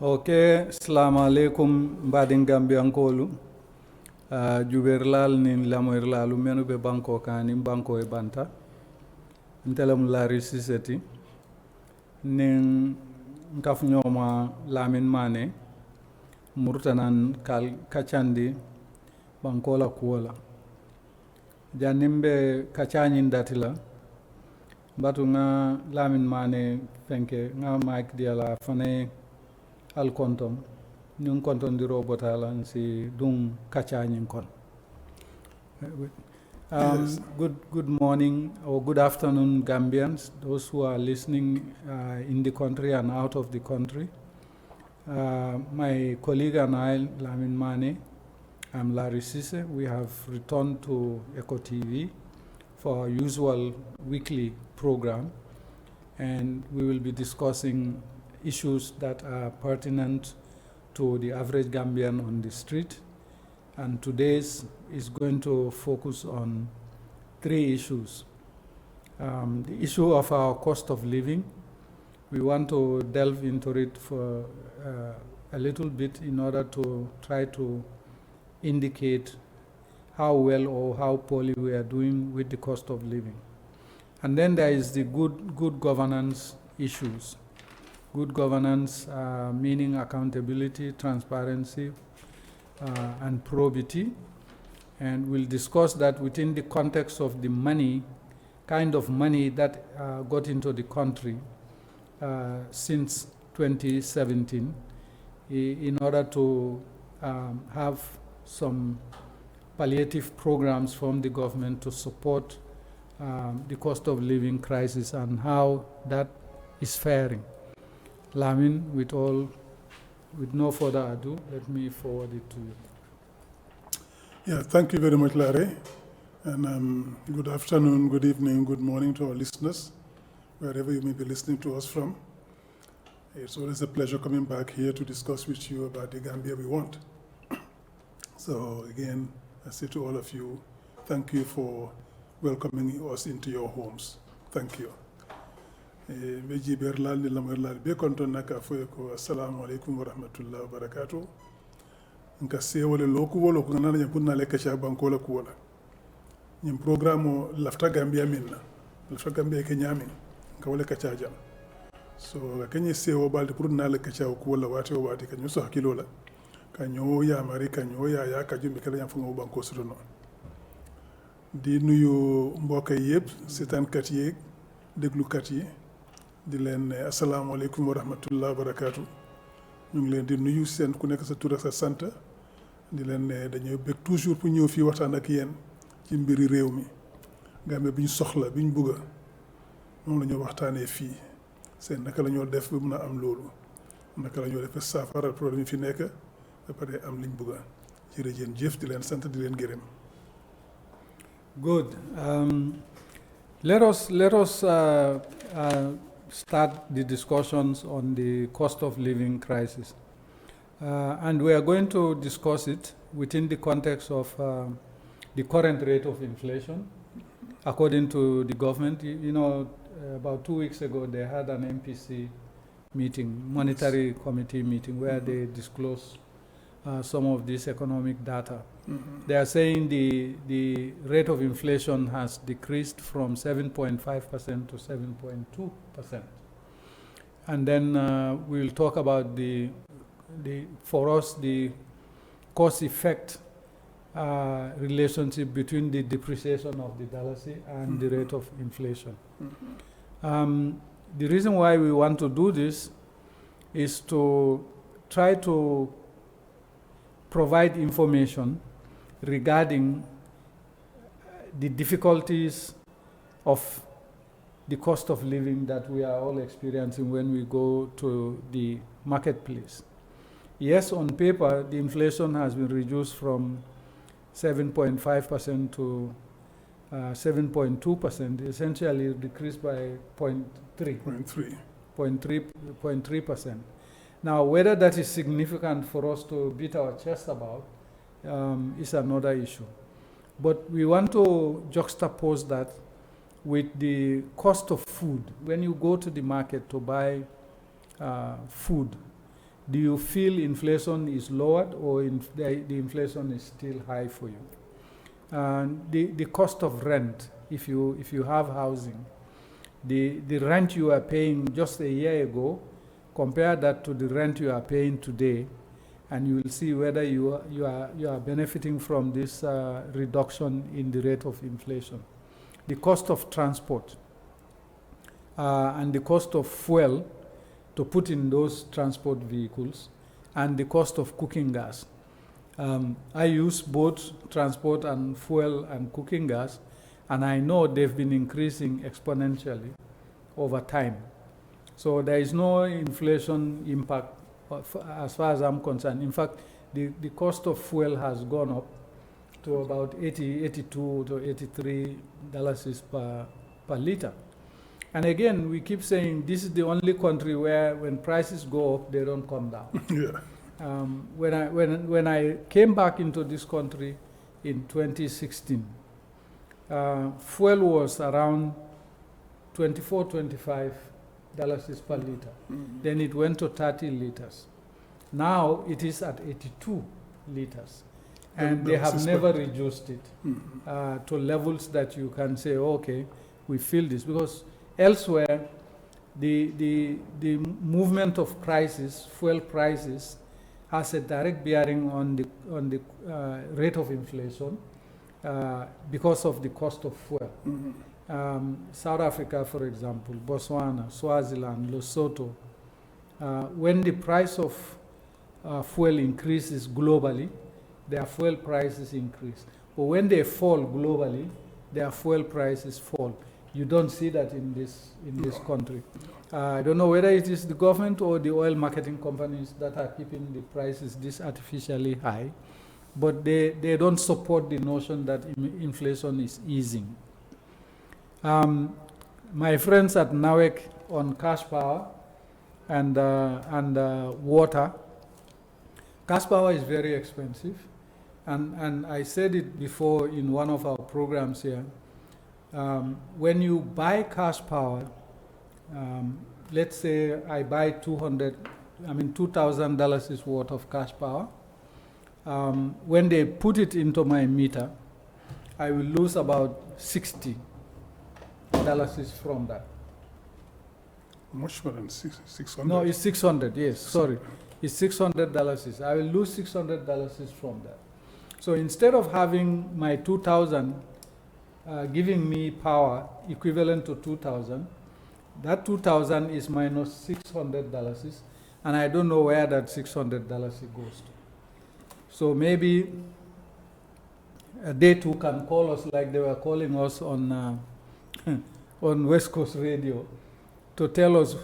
Ok, assalamu alaikum mbadin Gambiankolu. Juberlal nin lamoyrlalu menu be banko kani banko e banta. Ntelam lari siseti. Nin nkafnyoma lamin mane. Murtanan kachandi bankola kuola. Janimbe kachanyin datila. Batu nga lamin mane fenke nga Mike diala fane al konton nyun konton di robotala si dung kachanyin kon. Good morning or good afternoon, Gambians, those who are listening in the country and out of the country. My colleague and I, Lamin Mane, I'm Larry Sise. We have returned to Eco TV for our usual weekly program, and we will be discussing issues that are pertinent to the average Gambian on the street. And today's is going to focus on three issues. The issue of our cost of living. We want to delve into it for a little bit in order to try to indicate how well or how poorly we are doing with the cost of living. And then there is the good governance issues. Good governance meaning accountability, transparency, and probity. And we'll discuss that within the context of the money, kind of money that got into the country since 2017 in order to have some palliative programs from the government to support the cost of living crisis and how that is faring. Lamin, with no further ado, let me forward it to you. Yeah, thank you very much, Larry. And good afternoon, good evening, good morning to our listeners, wherever you may be listening to us from. It's always a pleasure coming back here to discuss with you about the Gambia we want. So again, I say to all of you, thank you for welcoming us into your homes. Thank you. Assalamu alaikum wa rahmatullahi wa barakatuh. Nka sewole loku wolo ko nana nyam punna le kacha bankola kuola. Nyam programo lafta Gambia minna. Lafta Gambia ke nyami. Nka wole kacha jam. So kanye sewo balde punna le kacha kuola wati kanyo so hakilola. Kanyo ya mari kanyo ya kajumbi kala nyam fungo banko sotono. Di nuyu mbokk yépp seetaankat yi déglukat yi di leen assalamu alaikum wa rahmatullahi wa barakatuh. ñu ngi leen di nuyu seen ku nekk sa tur ak sa sant di leen ne dañuy bëgg toujours pour ñëw fii waxtaan ak yéen ci mbiri réew mi Gambie bi ñu soxla bi ñu bëgg moom la ñu waxtaanee fii seen naka la ñoo def ba mën a am loolu naka la ñoo def saafara problème yi fi nekk ba pare am liñ bëgg jërëjëf di leen sant di leen gërëm. Good. Let us start the discussions on the cost of living crisis. And we are going to discuss it within the context of the current rate of inflation. According to the government, about 2 weeks ago, they had an MPC meeting, monetary committee meeting, where they disclosed some of this economic data. They are saying the rate of inflation has decreased from 7.5% to 7.2%. And then we'll talk about for us, the cost-effect relationship between the depreciation of the dollar and the rate of inflation. The reason why we want to do this is to try to provide information regarding the difficulties of the cost of living that we are all experiencing when we go to the marketplace. Yes, on paper, the inflation has been reduced from 7.5% to 7.2%, essentially decreased by 0.3%. Now, whether that is significant for us to beat our chest about is another issue. But we want to juxtapose that with the cost of food. When you go to the market to buy food, do you feel inflation is lowered, or the inflation is still high for you? The cost of rent, if you have housing, the rent you are paying just a year ago, compare that to the rent you are paying today, and you will see whether you are benefiting from this reduction in the rate of inflation. The cost of transport and the cost of fuel to put in those transport vehicles, and the cost of cooking gas. I use both transport and fuel and cooking gas, and I know they've been increasing exponentially over time. So there is no inflation impact as far as I'm concerned. In fact, the cost of fuel has gone up to about $82 to $83 per liter. And again, we keep saying this is the only country where when prices go up, they don't come down. Yeah. When I came back into this country in 2016, fuel was around $24, $25 per liter. Then it went to 30 liters. Now it is at 82 liters. And they have never reduced it to levels that you can say, okay, we feel this. Because elsewhere, the movement of prices, fuel prices, has a direct bearing on the rate of inflation because of the cost of fuel. South Africa, for example, Botswana, Swaziland, Lesotho, when the price of fuel increases globally, their fuel prices increase. But when they fall globally, their fuel prices fall. You don't see that in this country. I don't know whether it is the government or the oil marketing companies that are keeping the prices this artificially high, but they don't support the notion that inflation is easing. My friends at NAWEC on cash power and water, cash power is very expensive, and I said it before in one of our programs here. When you buy cash power, let's say I buy $2,000 is worth of cash power. When they put it into my meter, I will lose about $60 from that. Much more than 600. No, it's 600. Yes, sorry, it's $600. I will lose $600 from that. So instead of having my 2,000 giving me power equivalent to 2,000, that 2,000 is minus $600, and I don't know where that $600 goes to. So maybe they too can call us like they were calling us on on West Coast Radio to tell us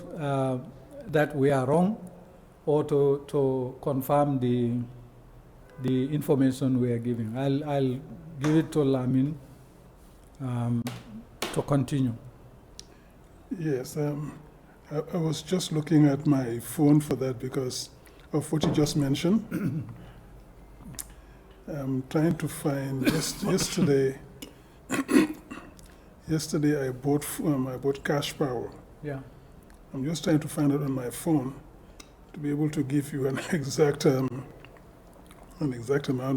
that we are wrong, or to confirm the information we are giving. I'll give it to Lamin to continue. Yes, I was just looking at my phone for that because of what you just mentioned. I'm trying to find yesterday. Yesterday I bought cash power. Yeah. I'm just trying to find it on my phone to be able to give you an exact amount,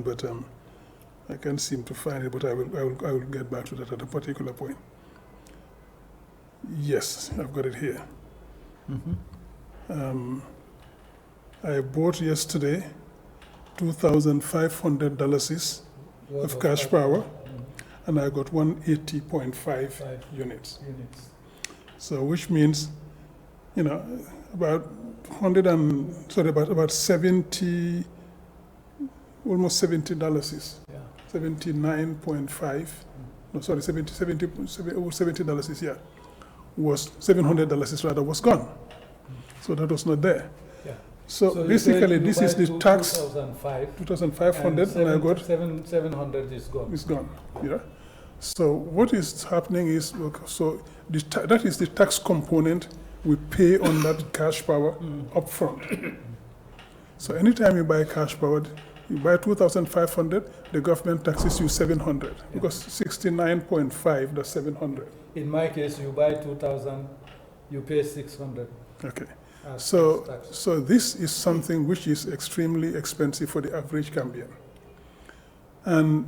but I can't seem to find it. But I will get back to that at a particular point. Yes, I've got it here. I bought yesterday $2,500 of cash power, and I got 180.5 units. So, which means, about about 70, almost $70. Yeah. 79.5. No, sorry, $70. Yeah. Was $700 rather was gone. So that was not there. Yeah. So basically, this is the tax. 2,500, and I got 700 is gone. It's gone. Yeah. So what is happening is, that is the tax component we pay on that cash power upfront. So anytime you buy cash power, you buy 2,500, the government taxes you 700 because 69.5, that's 700. In my case, you buy 2,000, you pay 600. Okay. So this is something which is extremely expensive for the average Gambian. And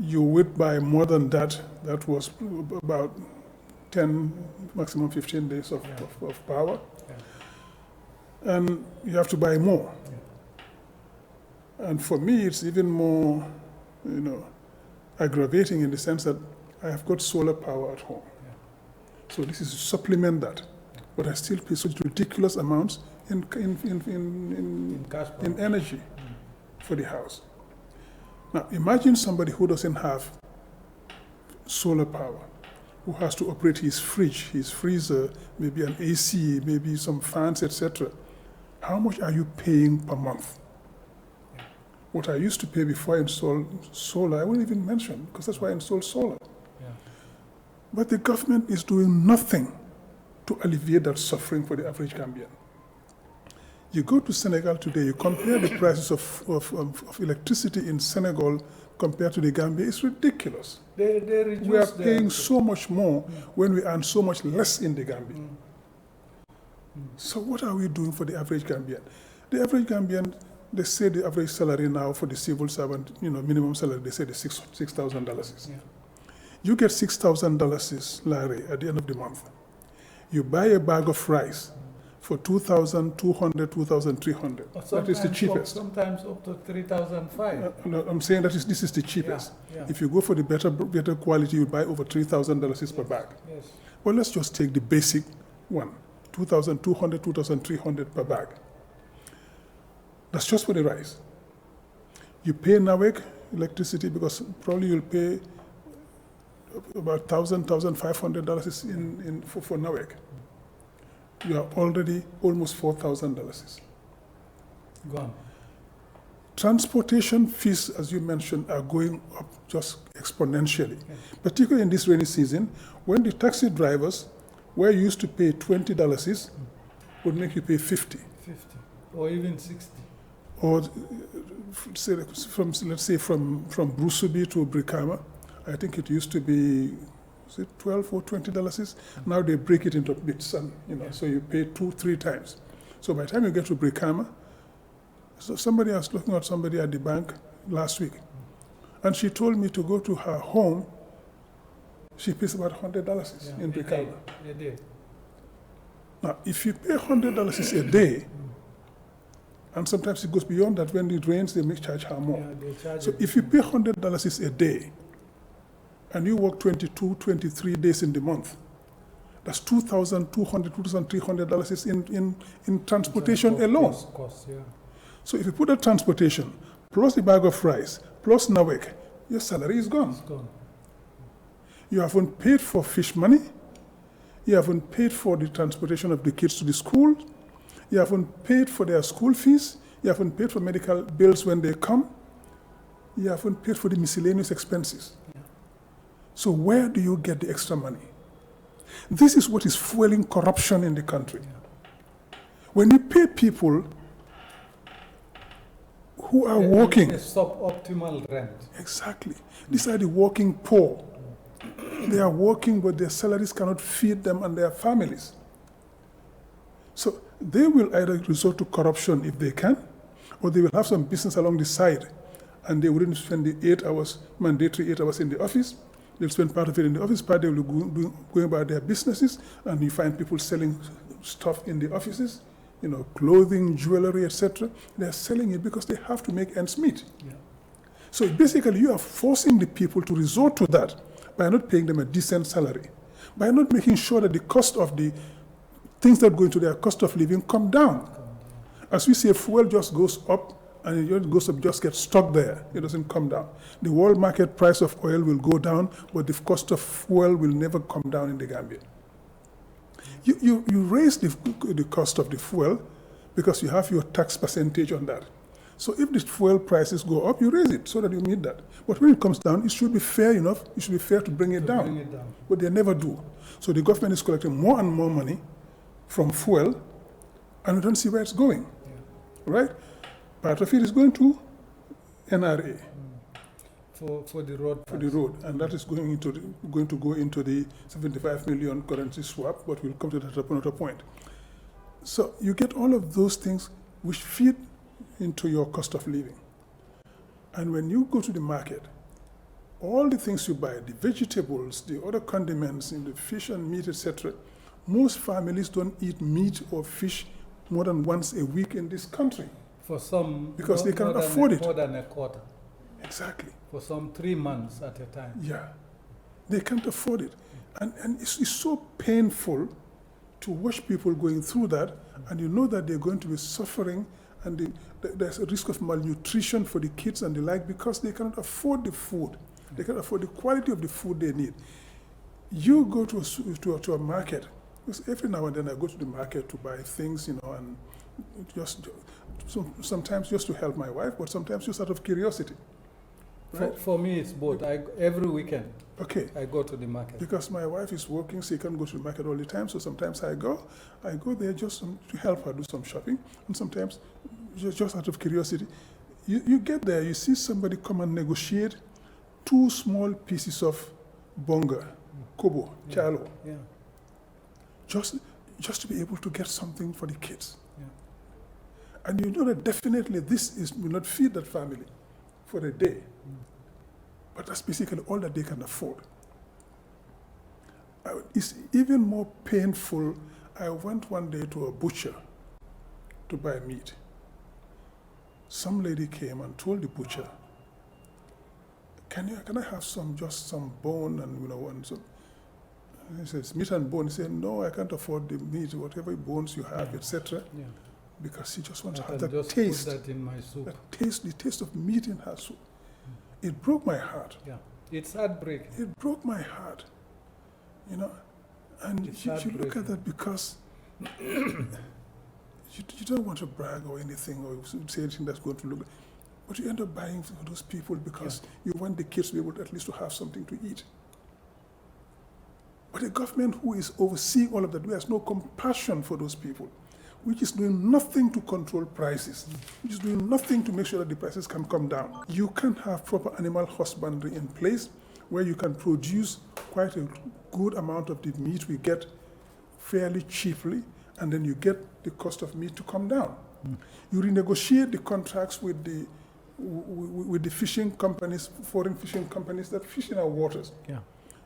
you would buy more than that. That was about 10, maximum 15 days of power. Yeah. And you have to buy more. Yeah. And for me, it's even more, aggravating in the sense that I have got solar power at home. Yeah. So this is to supplement that. Yeah. But I still pay such ridiculous amounts in energy for the house. Now, imagine somebody who doesn't have solar power, who has to operate his fridge, his freezer, maybe an AC, maybe some fans, etc. How much are you paying per month? Yeah. What I used to pay before I installed solar, I won't even mention, because that's why I installed solar. Yeah. But the government is doing nothing to alleviate that suffering for the average Gambian. You go to Senegal today, you compare the prices of electricity in Senegal compared to the Gambia, it's ridiculous. We are paying so much more when we earn so much less in the Gambia. So what are we doing for the average Gambian? The average Gambian, they say the average salary now for the civil servant, minimum salary, they say the $6,000. Yeah. You get $6,000, Larry, at the end of the month. You buy a bag of rice for $2,200, $2,300. That is the cheapest. Sometimes up to $3,500. No, I'm saying that this is the cheapest. Yeah. If you go for the better quality, you buy over $3,000 per bag. Yes. Well, let's just take the basic one, $2,200, $2,300 per bag. That's just for the rice. You pay NAWEC electricity because probably you'll pay about $1,000, $1,500 for NAWEC. You are already almost $4,000 gone. Transportation fees, as you mentioned, are going up just exponentially, particularly in this rainy season, when the taxi drivers, where you used to pay $20, would make you pay $50. Or even $60. Or let's say from Brusubi to Brikama, I think it used to be $12 or $20. Now they break it into bits, and so you pay 2-3 times. So by the time you get to Brikama, I was looking at somebody at the bank last week, and she told me to go to her home. She pays about $100 in Brikama. A day. Now, if you pay $100 a day, and sometimes it goes beyond that, when it rains, they make charge her more. So if you pay $100 a day, and you work 22, 23 days in the month, that's $2,200, $2,300 in transportation alone. Cost, yeah. So if you put the transportation, plus the bag of rice, plus NAWEC, your salary is gone. It's gone. You haven't paid for fish money. You haven't paid for the transportation of the kids to the school. You haven't paid for their school fees. You haven't paid for medical bills when they come. You haven't paid for the miscellaneous expenses. Yeah. So where do you get the extra money? This is what is fueling corruption in the country. Yeah. When you pay people who are working... A suboptimal rent. Exactly. These are the working poor. They are working, but their salaries cannot feed them and their families. So they will either resort to corruption if they can, or they will have some business along the side, and they wouldn't spend the mandatory 8 hours in the office. They'll spend part of it in the office, part they will go about their businesses, and you find people selling stuff in the offices, clothing, jewelry, etc. They're selling it because they have to make ends meet. Yeah. So basically, you are forcing the people to resort to that by not paying them a decent salary, by not making sure that the cost of the things that go into their cost of living come down. As we say, fuel just goes up, and it goes up, just gets stuck there. It doesn't come down. The world market price of oil will go down, but the cost of fuel will never come down in the Gambia. You raise the cost of the fuel because you have your tax percentage on that. So if the fuel prices go up, you raise it so that you meet that. But when it comes down, it should be fair enough. It should be fair to bring it down. But they never do. So the government is collecting more and more money from fuel, and we don't see where it's going. Yeah. Right? Part of it is going to NRA. For the road. For the road, and that is going to go into the 75 million currency swap, but we'll come to that at another point. So you get all of those things which feed into your cost of living. And when you go to the market, all the things you buy, the vegetables, the other condiments, and the fish and meat, etc., most families don't eat meat or fish more than once a week in this country. For some, because they cannot afford it. More than a quarter. Exactly. For some, 3 months at a time. Yeah. They can't afford it. And it's so painful to watch people going through that, and you know that they're going to be suffering, and there's a risk of malnutrition for the kids and the like, because they cannot afford the food. They cannot afford the quality of the food they need. You go to a market, because every now and then I go to the market to buy things, and sometimes just to help my wife, but sometimes just out of curiosity. Right? For me, it's both. Every weekend, I go to the market. Because my wife is working, so she can't go to the market all the time, so sometimes I go there just to help her do some shopping, and sometimes just out of curiosity. You get there, you see somebody come and negotiate 2 small pieces of bonga, kobo, chalo, just to be able to get something for the kids. Yeah. And you know that definitely this will not feed that family for a day. But that's basically all that they can afford. It's even more painful. I went one day to a butcher to buy meat. Some lady came and told the butcher, can I have just some bone and so he says, meat and bone. He said, no, I can't afford the meat, whatever bones you have, etc. Yeah. Because she just wants to have that taste. Put that in my soup. The taste of meat in her soup. It broke my heart. Yeah, it's heartbreaking. It broke my heart, and you look at that because you don't want to brag or anything or say anything that's going to look, but you end up buying for those people because you want the kids to be able to at least to have something to eat. But a government who is overseeing all of that, who has no compassion for those people, which is doing nothing to control prices, which is doing nothing to make sure that the prices can come down. You can have proper animal husbandry in place where you can produce quite a good amount of the meat we get fairly cheaply, and then you get the cost of meat to come down. You renegotiate the contracts with the fishing companies, foreign fishing companies that fish in our waters. Yeah.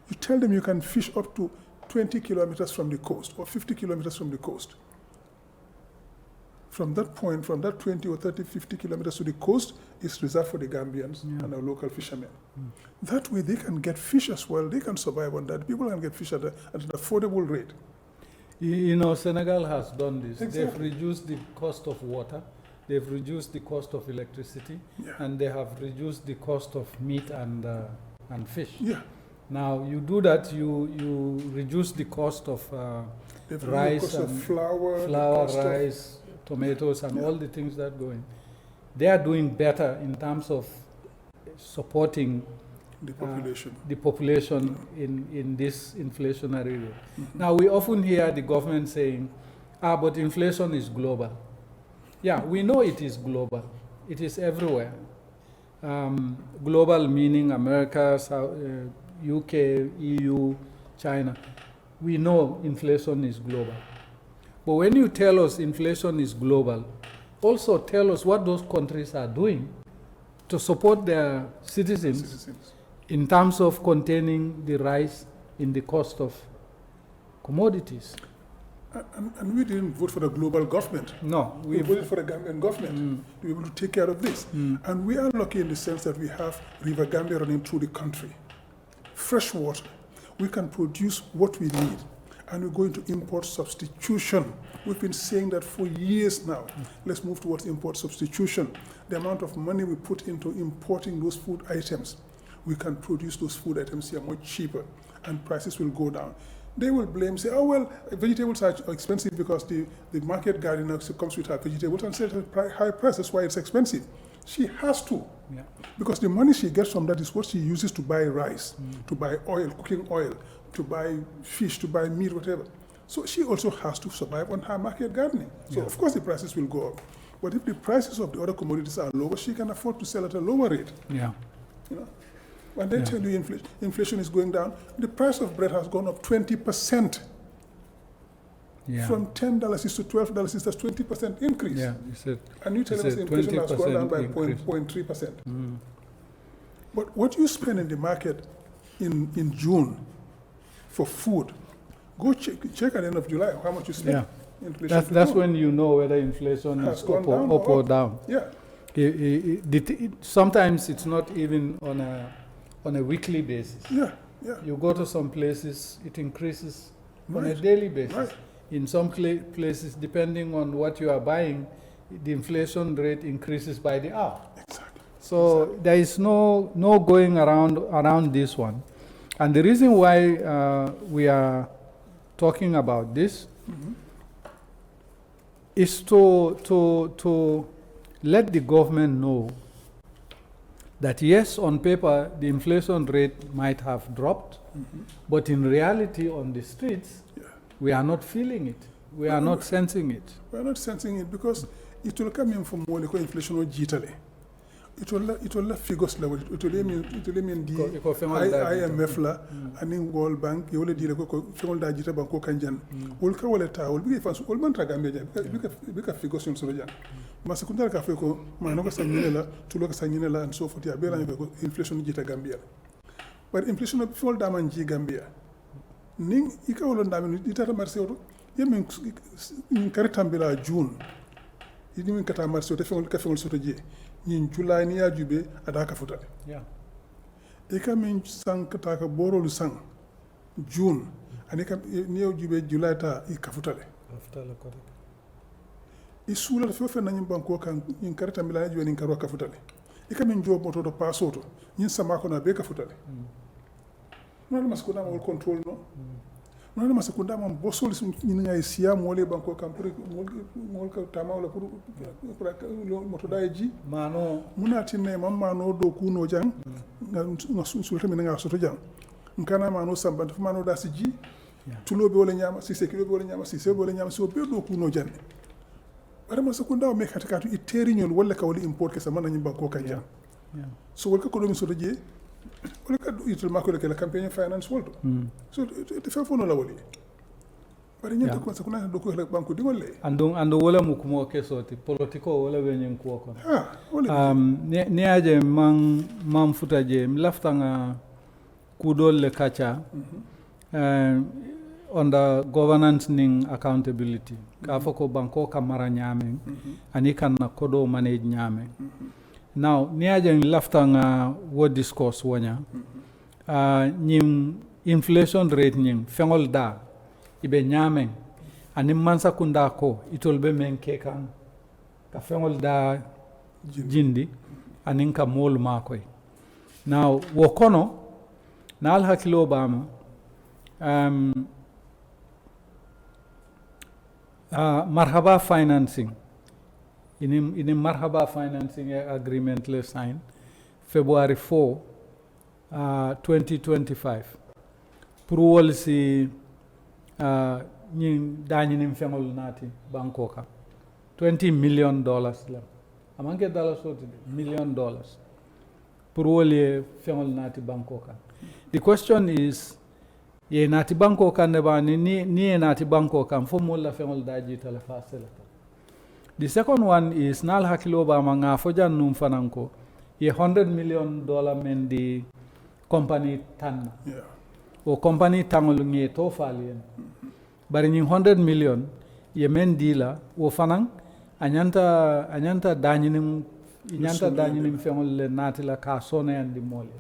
You tell them you can fish up to 20 kilometers from the coast or 50 kilometers from the coast. From that point, from that 20 or 30, 50 kilometers to the coast is reserved for the Gambians and our local fishermen. That way they can get fish as well. They can survive on that. People can get fish at an affordable rate. Senegal has done this. Exactly. They've reduced the cost of water. They've reduced the cost of electricity. Yeah. And they have reduced the cost of meat and fish. Yeah. Now, you do that, you reduce the cost of rice and flour, rice, tomatoes, and all the things that go in. They are doing better in terms of supporting the population in this inflationary rate. Now, we often hear the government saying, but inflation is global. Yeah, we know it is global. It is everywhere. Global meaning America, UK, EU, China. We know inflation is global. But when you tell us inflation is global, also tell us what those countries are doing to support their citizens in terms of containing the rise in the cost of commodities. And we didn't vote for the global government. No. We voted for the Gambian government to be able to take care of this. And we are lucky in the sense that we have River Gambia running through the country. Fresh water. We can produce what we need. And we're going to import substitution. We've been saying that for years now. Let's move towards import substitution. The amount of money we put into importing those food items, we can produce those food items here much cheaper, and prices will go down. They will blame, say, oh, well, vegetables are expensive because the market gardener comes with her vegetables and sells at high price. That's why it's expensive. She has to. Yeah. Because the money she gets from that is what she uses to buy rice, to buy oil, cooking oil, to buy fish, to buy meat, whatever. So she also has to survive on her market gardening. So of course the prices will go up. But if the prices of the other commodities are lower, she can afford to sell at a lower rate. Yeah. When they tell you inflation is going down, the price of bread has gone up 20%. From $10 is to $12, that's 20% increase. Yeah, you said. And you tell us inflation has gone down by 0.3%. But what you spend in the market in June for food, go check at the end of July how much you spend. Yeah. That's when you know whether inflation is up or down. Yeah. Sometimes it's not even on a weekly basis. Yeah. You go to some places, it increases on a daily basis. Right. In some places, depending on what you are buying, the inflation rate increases by the hour. Exactly. So there is no going around this one. And the reason why we are talking about this is to let the government know that yes, on paper, the inflation rate might have dropped, but in reality, on the streets, we are not feeling it. We are not sensing it. We are not sensing it because it will come in from more like inflation or digitally. It will let figures level. It will mean the IMF la and World Bank. You will deal with figure that digita banko kanjan. All ka wale ta. All bigi fans. All man traga meja. Bika figures yon solojan. Masekunda ka feko. Manoka sanyine la. Tuloka sanyine la and so forth. Ya bela nyoko inflation digita Gambia. But inflation of full damage Gambia. Ning ika wala damage digita marse oto. Ye min karitambila June. Yidi min kata marse oto. Fengol soto je. In July ni ajube adaka futale. Yeah. Eka min sang kataka borolu sang June anika ni ajube July ta ikafutale. Afutale correct. Isula fe fe nanyim banko kan in karata milana ajube nin karo kafutale. Eka min job moto do pasoto nin sama ko na be kafutale. Non ma skuna mo control no. Non ma sekunda mo bosol ni ngay siam wole banko kan pour mo ko tama wala pour moto daiji mano munati ne mano do kuno jang nga sulta mi nga soto jang nkana mano samba dafa mano da siji tulo be wala nyama si sekilo be wala nyama si sebo wala nyama so be do kuno jang bare ma sekunda o me katakatu iteri nyol wala ka wala import ke sama nanyim banko kan jang so wala ko do mi soto je wala ka itul mako le la campaign finance wolto so te fa fono la wali bari nyanta ko sakuna do ko la banko di wolle ando wala mu ko ke soti politiko wala we nyen ko ko wala ne aje man futaje mi laftanga kudol le kacha on the governance ning accountability ka foko banko kamara nyame ani kan na kodo manage nyame. Now, niaja laftanga wo discourse wanya nyim inflation rate nyim fengol da ibe nyame ani mansa kunda ko itolbe men kekan ka fengol da jindi anin ka mol makoy. Now, wo kono na al hakilo bama marhaba financing in Marhaba financing agreement le signed February 4, 2025. Pour wol si dañi nim fengol nati bankoka $20 million la amanke dollars $1 million pour wol fengol nati bankoka. The question is ye nati bankoka ne ba ni nati bankoka fo mo la fengol daji tala fasela. The second one is nal hakilo ba manga fojan num fananko ye $100 million men di company tan o company tangol ngi to falien bari ni $100 million ye men dila o fanan anyanta dañinim fengol le natila ka sone andi mole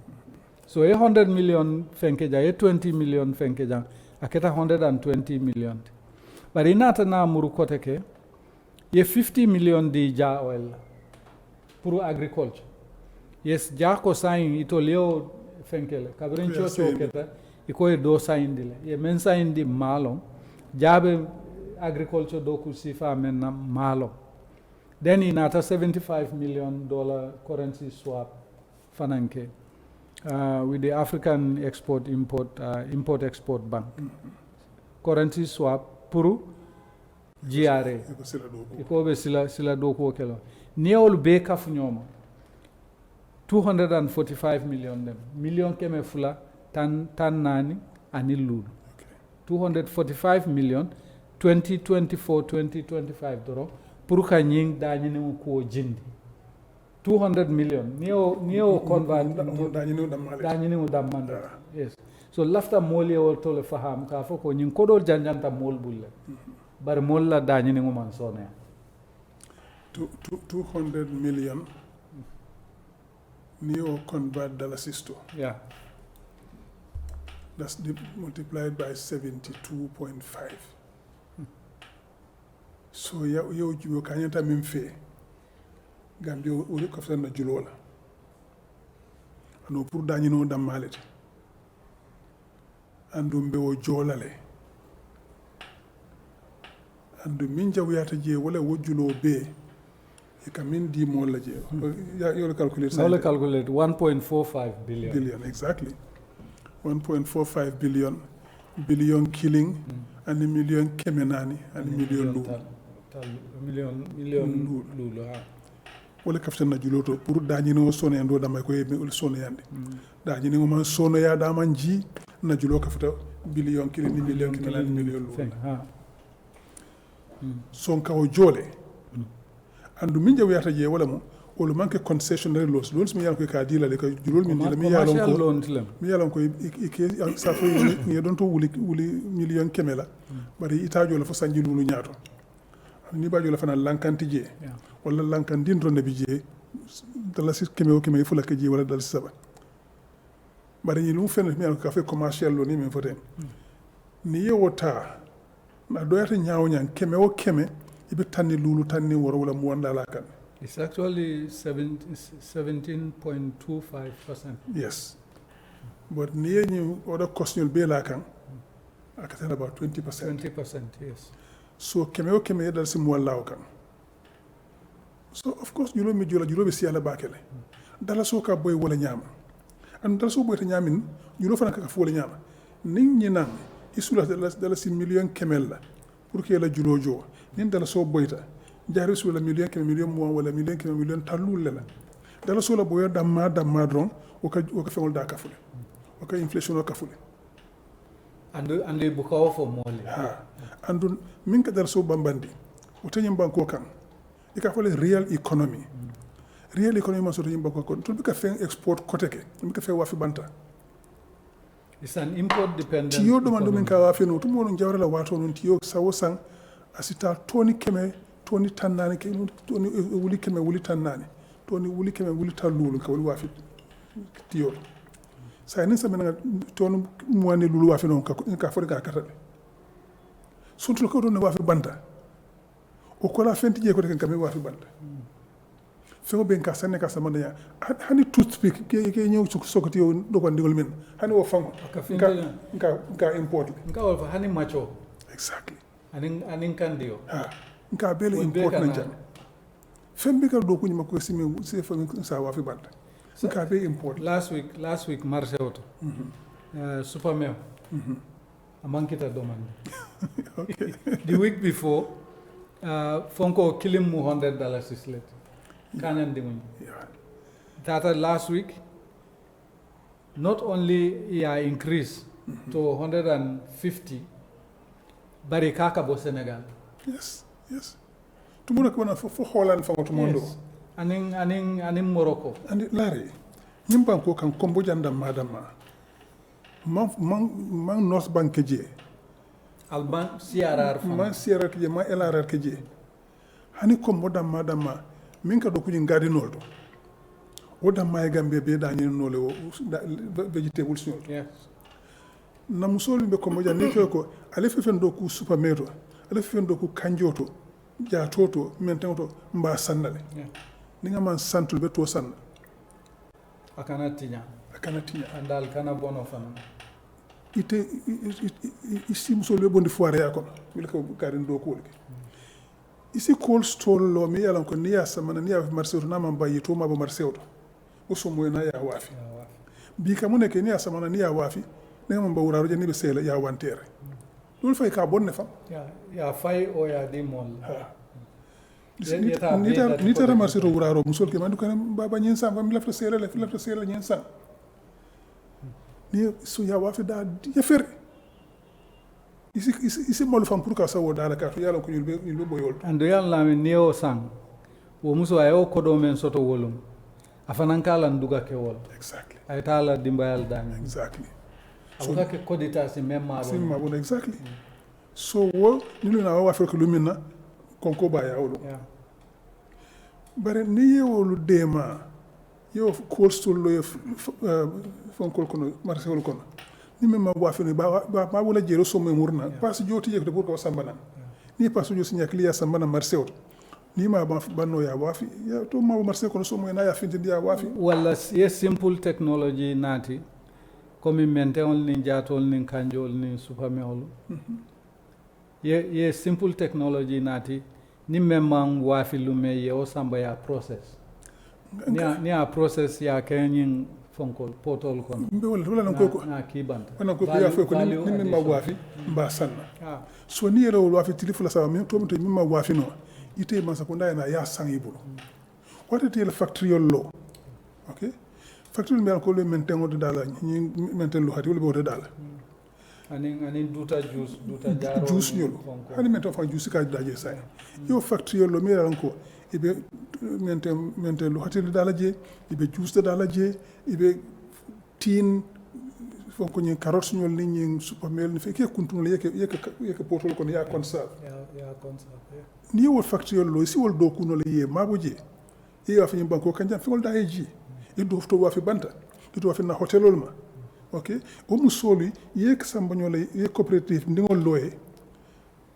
so ye $100 million fenkeja ye $20 million fenkeja aketa $120 million bari nata na muru koteke ye $50 million di ja oil pour agriculture. Yes, ja ko sain ito leo fenkele. Kabrin chocho keta iko e do sain dile. Ye men sain di malo. Jabe agriculture do kusifa men na malo. Then inata $75 million currency swap fananke with the African Import-Export Bank. Currency swap pour GRA iko be sila do ko kelo niol be kaf nyoma $245 million dem million keme fula tan nani ani lulu $245 million 2024 2025 doro pour ka ñing dañu ne ko jindi 200 million neo convert dañu ne damman yes so lafta moli wol to le faham ka fo ko ñing ko do janjanta mol bulle bar mol la dañu ne man sone 200 million neo convert dollars to yeah that's multiplied by 72.5 so yo kanyanta min fe Gambia uri ko fenna julola ano pour dañi no dammalete andu mbewo jolale andu min jawyata je wala wojjulo be e kam min di mo la je yo calculate 1.45 billion exactly 1.45 billion killing and a million kemenani and a million million lulu ha wala kaftan juloto pour dañi no sone ando dama ko e sone yande dañi no man sono ya da man ji na julo kafta billion killing ni million kemenani million lulu ha son kawo jole andu min jawyata je wala mo o lo manque concessionary laws mi yalla ko ka dila le ko julol min dila mi yalla ko ke sa fo ni don to wuli million kemela bari itajo la fo sanji lulu ñaato ni bajo la fana lankanti je wala lankandin ronde bi je dala ci keme fu la ke je wala dal saba bari ni lu fen mi yalla ko ka fe commercial lo ni min foten ni yewota na doyata ñaaw ñan keme ibe tanni lulu tanni woro wala mu wanda la kan. It's actually 17.25%. Yes. But near you other question be la kan I can tell about 20%. 20%, yes. So keme dal si mu wala kan. So of course julo mi julo be si ala bakele. Dala so ka boy wala ñama. And dala so boy ta ñamin julo fana ka fu wala ñama. Ning ñi nan isula dala si million kemel la pour que la julo jo. Nin dala so boyta jari su la million mo wala million talul la dala so la boyo damma dron o ka fengol da kafule o ka inflation o kafule ande bu ko fo mole ha andu min ka dala so bambandi o tanyam banko kan e ka fole real economy ma so tanyam banko kon to bi ka fen export côté ke mi ka fe wafi banta it's an import dependent tiyo do man do min ka wafi no to mo no jawra la wato non tiyo sawo sang asita toni keme toni tannani ke toni wuli keme wuli tannani toni wuli keme wuli tallulu ka wuli wafi tiyo sa ni samena ton muani lulu wafi non ka fodi ka katale suntul ko don wafi banta o ko la fenti je ko de kam wafi banta fego ben ka sanne ka samana ya hani toothpick ke ñew ci sokoti yo do ko ndigol men hani wo fam ka import nka wol fa hani macho exactly anin kandio nka bele import na jam fembe ka do ko nyima ko simi se fa sa wa fi banta nka be import last week marché auto supermeo amankita domande okay the week before fonko kilim mu $100 is late kanyan dimun that last week not only increase to 150 bari kaka bo Senegal. Yes. Tumuna ko fo Holland fa to mondo. Anin Morocco. And lari nyimban ko kan kombo janda madama. Man North Bank je. Alban CRR fa. Man CRR je ma LRR ke je. Hani kombo dam madama min ka do ko ngadi noldo. Woda may Gambia be dañi nole o vegetables ñol. Yes. Na musolu be kombo jande ko ale fefen do ku supermeto ale fefen do ku kanjoto jatoto mentanto mba sannale ni nga man santul be to sanna akana tinya andal kana bono fana ite isi musolu be bondi foire ya ko mil ko garin do ko isi cold store lo mi yalan ko niya samana niya marché to na man bayi to ma ba marché to o so moy na ya wafi bi ka muneke niya samana niya wafi ne man ba wuraro je ni be sela ya wantere dul fay ka bonne fam ya fay o ya di mol ni tara marché to wuraro musol ke mandu kan baba nyen sam fam lafta sela nyen sam ni so ya wafi da ya fer isi molu fam pour ka sawo dala ka to yalla ko yulbe boyol ando yalla mi neo sang wo muso ayo kodo men soto wolum afanan kala nduga ke wol exactly ay tala dimbayal dami exactly so ka ke kodita si memma bon exactly so wo nilu na wa fe ko lumina konko ba ya wolo yeah. bare ni yewolu dema yo cold store lo fonkol kono marché wol kono ni memma wa fe ba wala jero so memurna parce joti je ko pour ko sambana ni parce jo signa kliya sambana marché wol ni ma banno ya wafi ya to ma marché kono so mo na ya findi ya wafi wala yes simple technology nati comme menteol ni jatol ni kanjol ni supamewol ye simple technology nati ni memang wafi lume ye o samba ya process ni a process ya kenyin fonkol potol kono mbe wala nan ko na kibanta wana ko ya fe ko ni memma wafi mba sanna so ni yelo wafi tilifula sawa mi to mi memma wafi no ite man sakunda na ya sangi bulu wata tel factory lo okay factory mi ko le maintain de dala ni maintain lo hati wala bo dala ani duta jaro juice nyolo hani maintain fa juice ka daje say yo factory lo mi ran ko ibe maintain lo hati dala je ibe juice dala je ibe tin fon ko ni carotte nyol ni ni supermel ni fe ke kuntu le yeke potol ko ya conserve ya conserve ni wol factory lo si wol do kuno le ye maboje e wa fi banko kanjam fi wol da eji e do to wa fi banta do wa fi na hotelol ma okay o musoli ye ka sambonyo le ye cooperative ndingol loye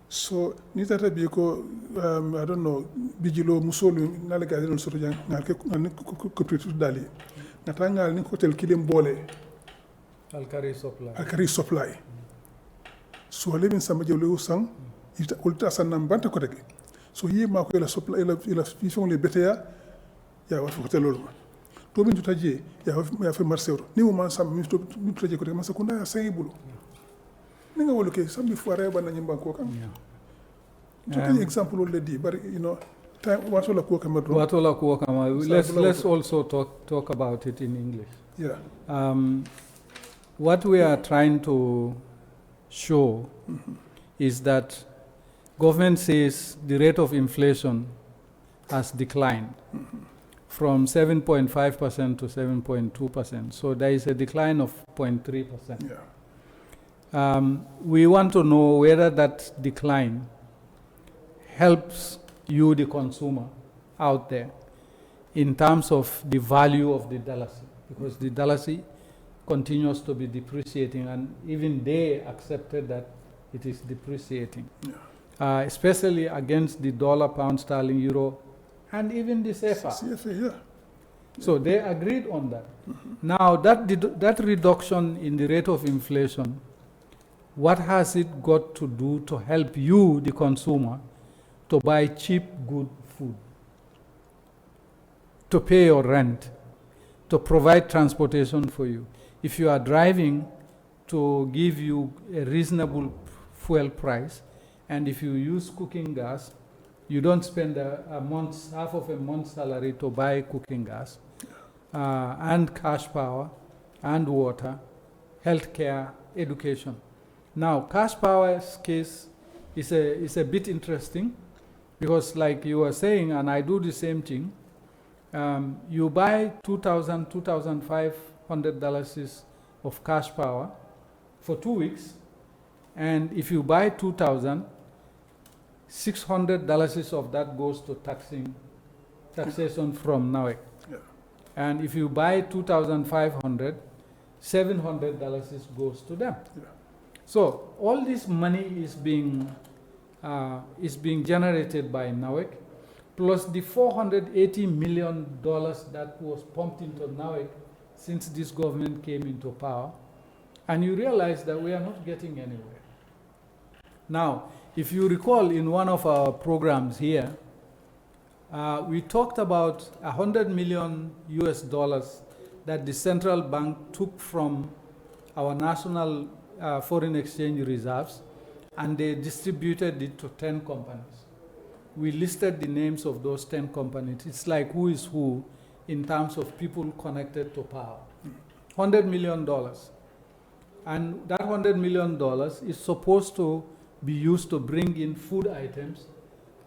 so ni tata bi ko I don't know bijilo musoli na le gadi non soto jang ngal ke cooperative dali ngata ngal ni hotel kilem bolé alkari supply so le min samba jewle usang ita ulta sanam banta ko dege so yi ma ko ila supply ila fifon le betea ya wa hotel lo to min tutaje ya fa marché ni mo man sam mi tutaje ko de ma sakunda ya say bulu ni nga wolu ke sambi foire ba na nyimba ko kam so can example le di but you know time watola ko kama let's also talk about it in English. Yeah. What we are trying to show is that government says the rate of inflation has declined from 7.5% to 7.2%. So there is a decline of 0.3%. Yeah. We want to know whether that decline helps you, the consumer, out there in terms of the value of the dalasi, because the dalasi continues to be depreciating, and even they accepted that it is depreciating, especially against the dollar, pound sterling, euro, and even the CFA. Yeah. So they agreed on that. Now that reduction in the rate of inflation, what has it got to do to help you, the consumer, to buy cheap, good food, to pay your rent, to provide transportation for you? If you are driving, to give you a reasonable fuel price, and if you use cooking gas, you don't spend half of a month's salary to buy cooking gas, and cash power, and water, healthcare, education. Now, cash power's case is a bit interesting, because like you were saying, and I do the same thing, you buy $2,000, $2,500 of cash power for 2 weeks, and if you buy $2,000, $600 of that goes to taxation from NAWEC. Yeah. And if you buy $2,500, $700 goes to them. Yeah. So all this money is being generated by NAWEC, plus the $480 million that was pumped into NAWEC since this government came into power, and you realize that we are not getting anywhere. Now, if you recall, in one of our programs here, we talked about $100 million that the central bank took from our national foreign exchange reserves, and they distributed it to 10 companies. We listed the names of those 10 companies. It's like who is who in terms of people connected to power. $100 million. And that $100 million is supposed to be used to bring in food items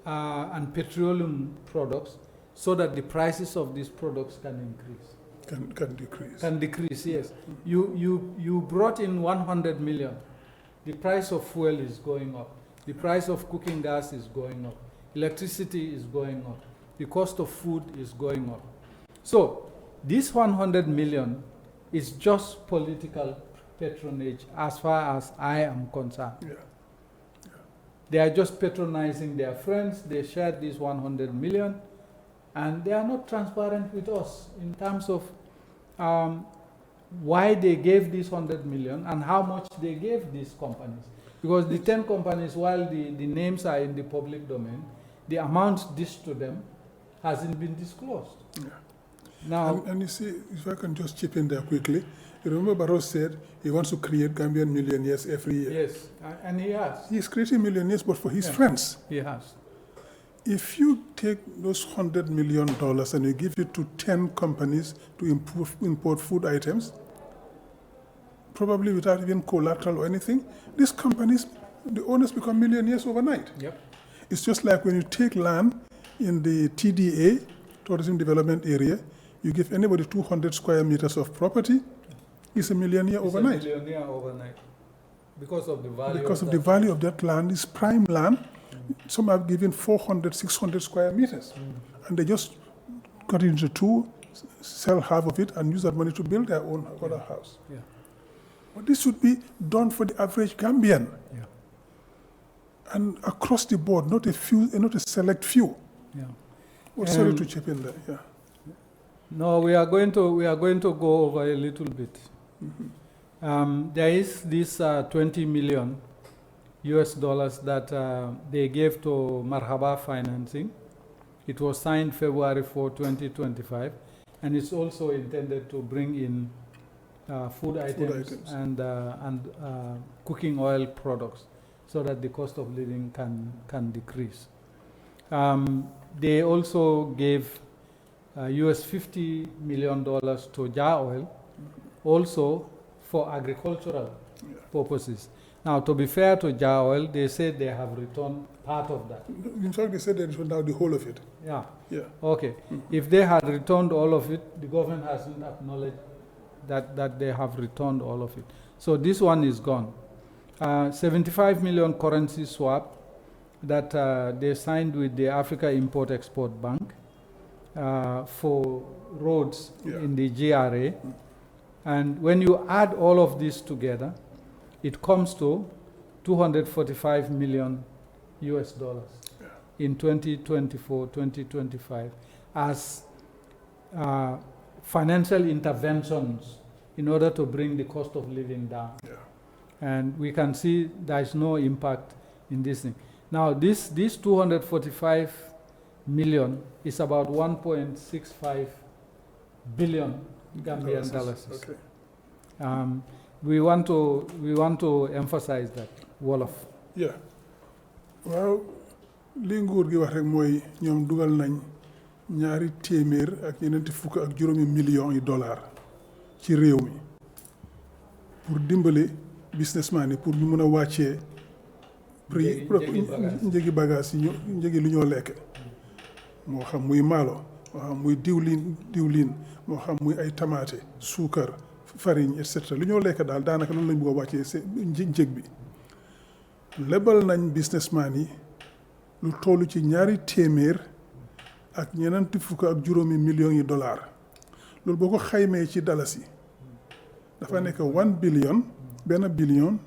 and petroleum products so that the prices of these products can increase. Can decrease. Can decrease, yes. You brought in 100 million. The price of fuel is going up. The price of cooking gas is going up. Electricity is going up. The cost of food is going up. So this 100 million is just political patronage as far as I am concerned. Yeah. They are just patronizing their friends. They shared this 100 million, and they are not transparent with us in terms of why they gave this 100 million and how much they gave these companies. Because the 10 companies, while the names are in the public domain, the amount dished to them hasn't been disclosed. Yeah. Now, and you see, if I can just chip in there quickly, you remember Barrow said he wants to create Gambian millionaires every year. yes, and he has. He's creating millionaires, but for his friends. He has. If you take those $100 million and you give it to 10 companies to import food items, probably without even collateral or anything, these companies, the owners become millionaires overnight. Yep. It's just like when you take land in the TDA, Tourism Development Area, you give anybody 200 square meters of property, he's a millionaire overnight. A millionaire overnight. Because of the value. Because of the value of that land is prime land. Some have given 400, 600 square meters. And they just cut it into two, sell half of it, and use that money to build their own other house. Yeah. But this should be done for the average Gambian. Yeah. And across the board, not a few, not a select few. Yeah. Well, sorry to chip in there. Yeah. No, we are going to go over a little bit. There is this 20 million US dollars that they gave to Marhaba Financing. It was signed February 4, 2025, and it's also intended to bring in food items and cooking oil products so that the cost of living can decrease. They also gave US $50 million to Jar Oil, also for agricultural purposes. Now, to be fair to Jar Oil, they said they have returned part of that. In fact, they said they returned now the whole of it. Yeah. Yeah. Okay. If they had returned all of it, the government hasn't acknowledged that they have returned all of it. So this one is gone. 75 million currency swap that they signed with the Africa Import-Export Bank for roads in the GRA. And when you add all of this together, it comes to 245 million US dollars in 2024, 2025 as financial interventions in order to bring the cost of living down. Yeah. And we can see there's no impact in this thing. Now, this 245 million is about 1.65 billion Gambian dollars. Okay. We want to emphasize that. Wolof. Yeah. Well, li nguur gi wax rek mooy ñoom dugal nañ ñaari téeméer ak ñeneenti fukk ak juróomi millions yi dollars ci réew mi pour dimbale businessman yi pour ñu mën a wàccee prix njëgi bagage yi njëgi lu ñoo lekk moo xam muy maalo moo xam muy diwlin moo xam muy ay tamaate suukar farine et cetera lu ñoo lekk daal daanaka noonu lañ bëgg a wàccee njëg bi lebal nañ businessman yi lu toll ci ñaari téeméer ak ñeneenti fukk ak juróomi millions yi dollars loolu boo ko xaymee ci dalasi dafa nekk 1 billion benn billion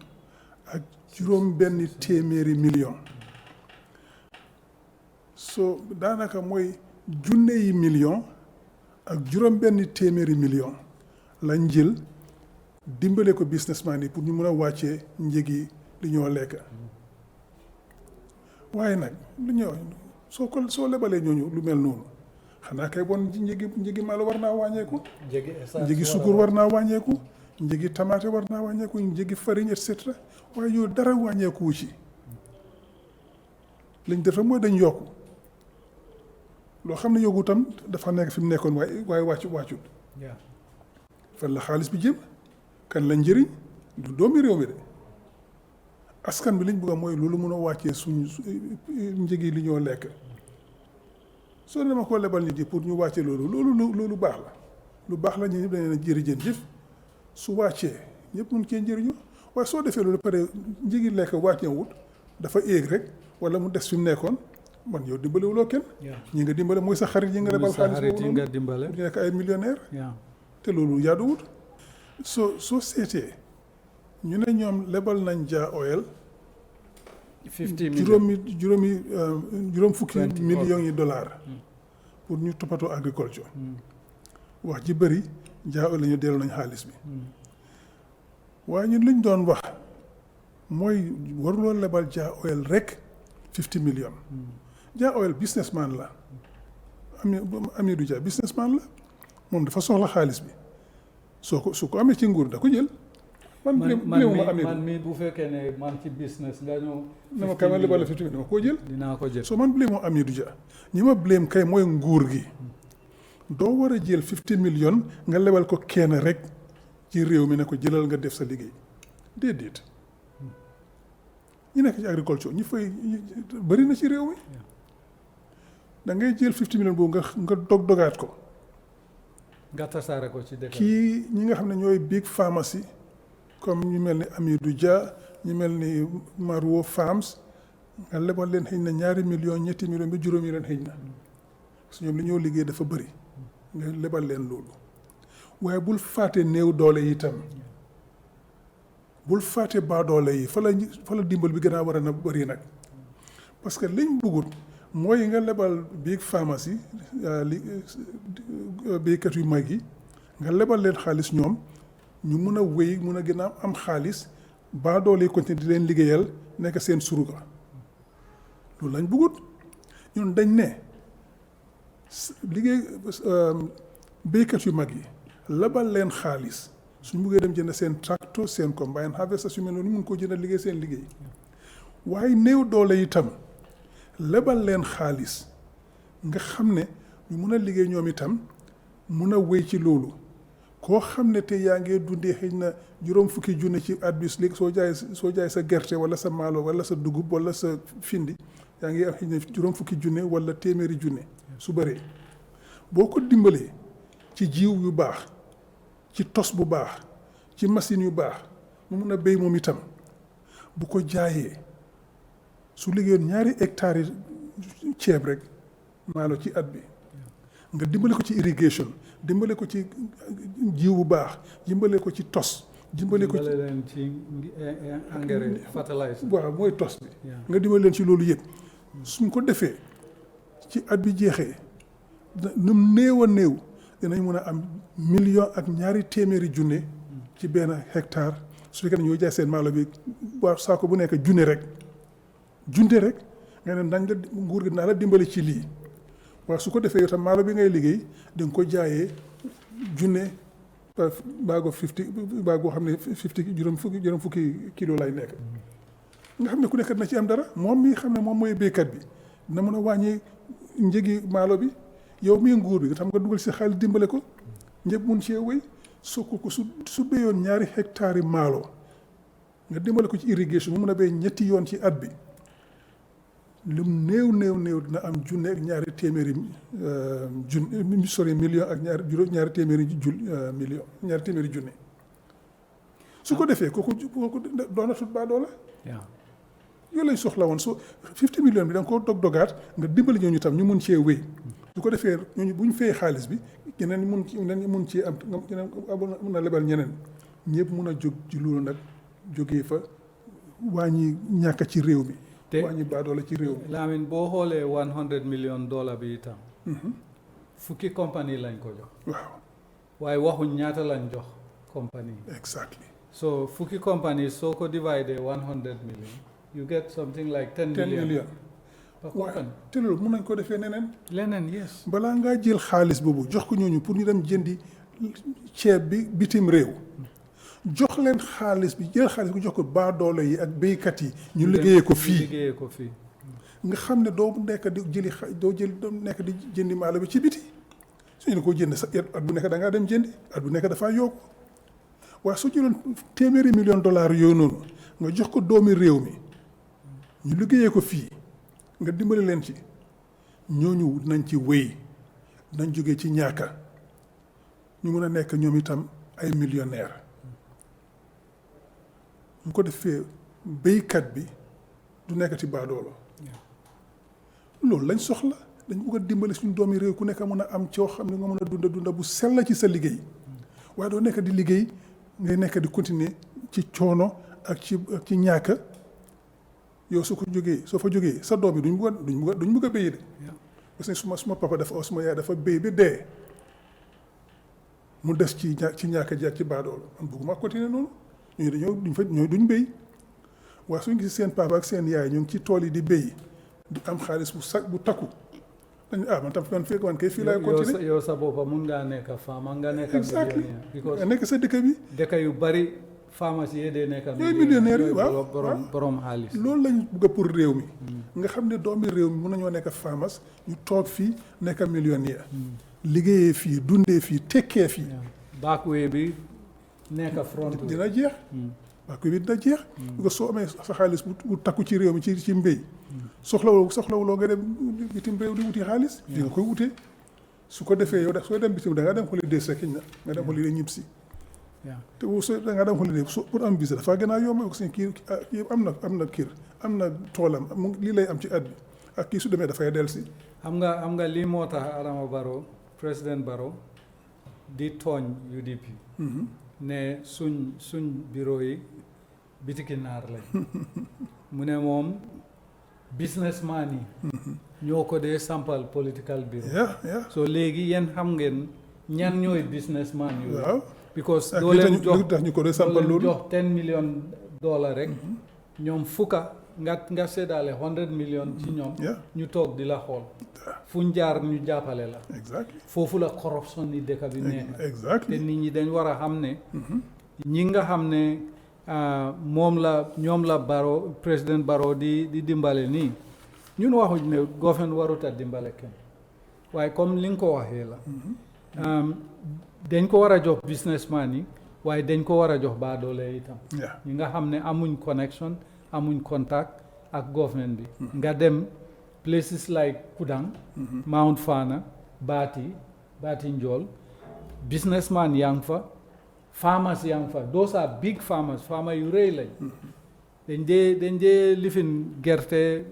ak juróom benn téeméeri million so daanaka mooy junne yi million ak juróom benn téeméeri million lañ jël dimbale ko businessman yi pour ñu mën a wàccee njëgi li ñoo lekk waaye nag lu ñoo soo lebalee ñooñu lu mel noonu xanaa kay bon njëgi maalo war naa wàññeeku njëgi sukur war naa wàññeeku njëgi tamaate war naa wàññeeku njëgi farine et cetera waaye yow dara wàññeeku wu ci liñ def mooy dañ yokku loo xam ne yokku tam dafa nekk fi mu nekkoon waaye wàccut fan la xaalis bi jëm kan la njëriñ du doomi réew mi de askan bi liñ bëgg a mooy loolu mën a wàccee suñu njëgi li ñoo lekk soo dama ko lebal nit yi pour ñu wàccee loolu baax la lu baax la ñu ñëpp dañu ne jërëjëf su wàccee ñëpp mun cee njëriñu waaye soo defee loolu pare njëgi lekk wàccee wut dafa éeg rek wala mu des fi mu nekkoon man yow dimbalewuloo kenn. ñi nga dimbale mooy sa xarit yi nga lebal xaalis boobu noonu nga dimbale pour ñu nekk ay millionnaire te loolu yaaduwut soo seetee ñu ne ñoom lebal nañ Jah Oil 50 millions juróom fukki millions yi dollars pour ñu toppatoo agriculture wax ji bëri Jah Oil la ñu delloo nañ xaalis bi waaye ñun liñ doon wax mooy waruloo lebal Jah Oil rek 50 millions Jah Oil businessman la Amidou Jah businessman la moom dafa soxla xaalis bi su ko amee ci nguur da ko jël man mi bu fekkee ne man ci business nga ñëw dama kay ma lebal la 50 millions dama koo jël dinaa ko jël soo man blame moo Amidou Jah ñi ma blame kay mooy nguur gi doo war a jël 50 millions nga lebal ko kenn rek ci réew mi ne ko jëlal nga def sa liggéey déedéet ñu nekk ci agriculture ñu fay bëri na ci réew mi da ngay jël 50 millions boobu nga dogaat ko nga tasaare ko ci dëkk kii ñi nga xam ne ñooy big pharmacie comme ñu mel ni Amidou Jah ñu mel ni Marwo Farms nga lebal leen xëy na 2 millions 3 millions ba juróomi leen xëy na parce que ñoom li ñoo liggéey dafa bëri nga lebal leen loolu waaye bul fàtte néew doole yi itam bul fàtte baadoole yi fa la dimbal bi gën a war a na bëri nag parce que liñ bëggut mooy nga lebal big pharmacie béykat yu mag yi nga lebal leen xaalis ñoom ñu mun a wéy mun a gën a am xaalis baadoole yi continuer di leen liggéeyal nekk seen suruga loolu lañ bëggut ñun dañ ne liggéey béykat yu mag yi lebal leen xaalis suñ buggee dem jënd seen tracteur seen combine harvester su mel noonu mun koo jënd liggéey seen liggéey waaye néew doole itam lebal leen xaalis nga xam ne ñu mun a liggéey ñoom itam mun a wéy ci loolu koo xam ne te yaa ngee dundee xëy na juróom fukki junne ci at bi léegi soo jaay sa gerte wala sa maalo wala sa dugub wala sa findi yaa ngi am xëy na juróom fukki junne wala téeméeri junne su bëree boo ko dimbalee ci jiw yu baax ci tos bu baax ci machine yu baax mu mun a béy moom itam bu ko jaayee su liggéeyoon 2 hectares yi ceeb rek maalo ci at bi nga dimbale ko ci irrigation dimbale ko ci jiw bu baax dimbale ko ci tos dimbale ko ci engrais fertilizer waaw mooy tos bi nga dimbale leen ci loolu yëpp suñ ko defee ci at bi jeexee num néew a néew dinañ mën a am 1 million ak 200 junne ci benn hectare su fekkee ne ñoo jaay seen maalo bi waa saako bu nekk junne rek nga ne nañ la nguur gi naa la dimbali ci lii waaw su ko defee yow tam maalo bi ngay liggéey di nga ko jaayee junne baago 50 baagoo xam ne 50 juróom fukki kilo lay nekk nga xam ne ku nekk na ci am dara moom mi xam ne moom mooy béykat bi dina mën a wàññi njëgi maalo bi yow mii nguur bi nga xam nga dugal si xaalis dimbale ko ñëpp mun cee wéy soo ko su béyoon 2 hectares yi maalo nga dimbale ko ci irrigation mu mun a béy 3 yoon ci at bi lu néew dina am junne ak 200 million ak 200 million 200 junne su ko defee kooku doonatul baadoola yooyu lañ soxla woon soo 50 millions bi da nga ko dogaat nga dimbali ñooñu tam ñu mun cee wéy su ko defee ñooñu bu ñu fay xaalis bi ñeneen mun ci am mun na lebal ñeneen ñëpp mun a jóg ci loolu nag jógee fa wàññi ñàkk ci réew mi wàññi baadoola ci réew mi Lamin boo xoolee $100 million bi itam fukki compagnie lañ ko jox waaw waaye waxuñ ñaata lañ jox compagnie exactly so fukki compagnie soo ko dividé 100 million you get something like 10 million waaw te loolu mun nañ ko defee leneen yes balaa ngaa jël xaalis boobu jox ko ñooñu pour ñu dem jëndi ceeb bi bitim réew jox leen xaalis bi jël xaalis bi jox ko baadoole yi ak béykat yi ñu liggéeyee ko fii nga xam ne doo nekk di nekk di jëndi maalo bi ci biti suñu ko jënd sa at bu nekk da ngaa dem jëndi at bu nekk dafaa yokku waaye soo jëloon téeméeri million dollars yooyu noonu nga jox ko doomi réew mi ñu liggéeyee ko fii nga dimbali leen ci ñooñu nañ ci wéy nañ jógee ci ñaaka ñu mën a nekk ñoom itam ay millionnaire ñu ko defee béykat bi du nekk ci baadoolo loolu lañ soxla dañ bëgg a dimbali suñu doomi réew ku nekk mën a am coo xam ne nga mën a dunda bu sell ci sa liggéey waaye doo nekk di liggéey ngay nekk di continuer ci coono ak ci ñaaka yow soo fa jógee sa doom yi duñ bëgg a béy de parce que suma papa suma yaay dafa béy ba dee mu des ci ñaaka ji ak ci baadoolo man bëgguma continuer noonu ñooy duñ béy waaye suñ gis seen papa ak seen yaay ñu ngi ci tool yi di béy di am xaalis bu takku dañu man tam man kay fii laay continuer yow sa boppa mun ngaa nekk femme nga nekk millionnaire nga nekk sa dëkk bi dëkk yu bari pharmacie yi dee nekk millionnaire yi waaw borom xaalis loolu lañ bëgg pour réew mi nga xam ne doomi réew mi mun nañoo nekk pharmacie ñu toog fii nekk millionnaire liggéeyee fii dundee fii tekkee fii backway bi nekk front dina jeex backway bi dina jeex parce que soo amee sa xaalis bu takku ci réew mi ci mbéy soxlawuloo nga dem bitim réew di wuti xaalis fii nga koy wutee su ko defee yow soo dem bitim da nga dem holiday sa kiñ na nga dem holiday ñib si te soo da nga dem holiday pour am visa dafa gën a yomb aussi kii am na kër am na toolam lii lay am ci at bi ak kii su demee dafay del si xam nga lii moo tax Adama Barrow président Barrow di tooñ UDP ne suñ bureau yi bitiki naar lañ mu ne moom businessman yi ñoo ko dee sampal political bureau so léegi yéen xam ngeen ñan ñooy businessman yooyu because doo leen jox $10 million rek ñoom fukka nga séddaale 100 million ci ñoom ñu toog di la xool fuñ jaar ñu jàppale la foofu la corruption ni dëkk bi nekk te nit ñi dañ war a xam ne ñi nga xam ne ñoom la Barrow président Barrow di dimbale nii ñun waxuñ ne gouvernement warut a dimbale kenn waaye comme li nga ko waxee la dañ ko war a jox businessman yi waaye dañ ko war a jox baadoole itam ñi nga xam ne amuñ connection amuñ contact ak government bi nga dem places like Kudang Mount Fana Bati Njol businessman yaa ngi fa farmers yaa ngi fa those are big farmers farmer yu rëy lañ dañ dee lifin gerte